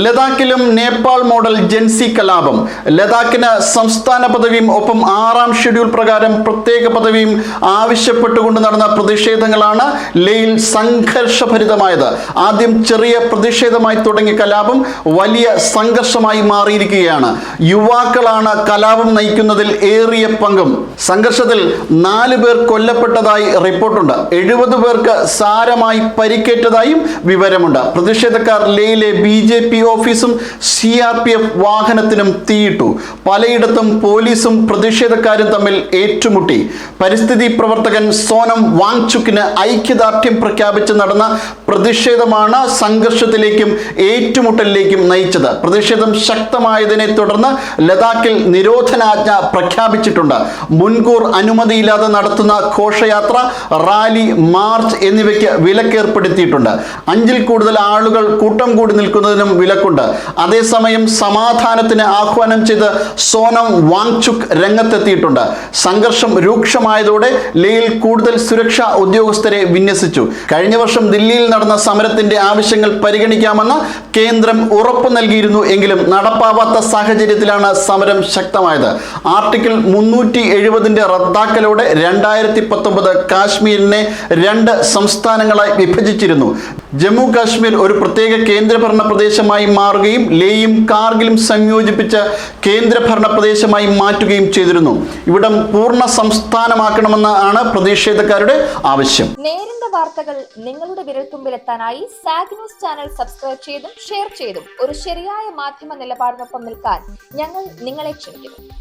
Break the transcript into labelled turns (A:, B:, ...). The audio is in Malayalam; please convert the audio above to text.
A: ലഡാക്കിലും നേപ്പാൾ മോഡൽ ജൻസി കലാപം. ലഡാക്കിന് സംസ്ഥാന പദവിയും ഒപ്പം 6ാം ഷെഡ്യൂൾ പ്രകാരം പ്രത്യേക പദവിയും ആവശ്യപ്പെട്ടുകൊണ്ട് നടന്ന പ്രതിഷേധങ്ങളാണ് ലേയിൽ സംഘർഷഭരിതമായത്. ആദ്യം ചെറിയ പ്രതിഷേധമായി തുടങ്ങിയ കലാപം വലിയ സംഘർഷമായി മാറിയിരിക്കുകയാണ്. യുവാക്കളാണ് കലാപം നയിക്കുന്നതിൽ ഏറിയ പങ്കും. സംഘർഷത്തിൽ 4 പേർ കൊല്ലപ്പെട്ടതായി റിപ്പോർട്ടുണ്ട്. 70 പേർക്ക് സാരമായി പരിക്കേറ്റതായും വിവരമുണ്ട്. പ്രതിഷേധക്കാർ ലേയിലെ BJP ഓഫീസും CRPF വാഹനത്തിനും തീയിട്ടു. പലയിടത്തും പോലീസും പ്രതിഷേധക്കാരും തമ്മിൽ ഏറ്റുമുട്ടി. പരിസ്ഥിതി പ്രവർത്തകൻ സോനം വാങ്ചുക്കിന് ഐക്യദാർഢ്യം പ്രഖ്യാപിച്ച് നടന്ന പ്രതിഷേധമാണ് സംഘർഷത്തിലേക്കും ഏറ്റുമുട്ടലിലേക്കും നയിച്ചത്. പ്രതിഷേധം ശക്തമായതിനെ തുടർന്ന് ലഡാക്കിൽ നിരോധനാജ്ഞ പ്രഖ്യാപിച്ചിട്ടുണ്ട്. മുൻകൂർ അനുമതിയില്ലാതെ നടത്തുന്ന ഘോഷയാത്ര, റാലി, മാർച്ച് എന്നിവയ്ക്ക് വിലക്കേർപ്പെടുത്തിയിട്ടുണ്ട്. 5ൽ കൂടുതൽ ആളുകൾ കൂട്ടം കൂടി നിൽക്കുന്നതിനും വിലക്കുണ്ട്. അതേസമയം സമാധാനത്തിന് ആഹ്വാനം ചെയ്ത് സോനം വാങ്ചുക് രംഗത്തെത്തിയിട്ടുണ്ട്. സംഘർഷം രൂക്ഷമായതോടെ ലേയിൽ കൂടുതൽ സുരക്ഷാ ഉദ്യോഗസ്ഥരെ വിന്യസിച്ചു. കഴിഞ്ഞ വർഷം ദില്ലിയിൽ നടന്ന സമരത്തിന്റെ ആവശ്യങ്ങൾ പരിഗണിക്കാമെന്ന് കേന്ദ്രം ഉറപ്പു നൽകിയിരുന്നു. എങ്കിലും നടപ്പാവാത്ത സാഹചര്യത്തിലാണ് സമരം ശക്തമായത്. ആർട്ടിക്കിൾ 370 റദ്ദാക്കലോടെ 2019 കാശ്മീരിനെ 2 സംസ്ഥാനങ്ങളായി വിഭജിച്ചിരുന്നു. ജമ്മു കാശ്മീർ ഒരു പ്രത്യേക കേന്ദ്രഭരണ പ്രദേശമായി മാറുകയും ലേയും കാർഗിലും സംയോജിപ്പിച്ച കേന്ദ്രഭരണ പ്രദേശമായി മാറ്റുകയും ചെയ്തിരുന്നു. ഇവിടം പൂർണ്ണ സംസ്ഥാനമാക്കണമെന്നാണ് പ്രതിഷേധക്കാരുടെ ആവശ്യം.
B: നേരിന്റെ വാർത്തകൾ നിങ്ങളുടെ വിരൽത്തുമ്പിലെത്താനായി സാഗ് ന്യൂസ് ചാനൽ സബ്സ്ക്രൈബ് ചെയ്തും ഷെയർ ചെയ്തും ഒരു ശരിയായ മാധ്യമ നിലപാടിനൊപ്പം നിൽക്കാൻ ഞങ്ങൾ നിങ്ങളെ ക്ഷണിക്കുന്നു.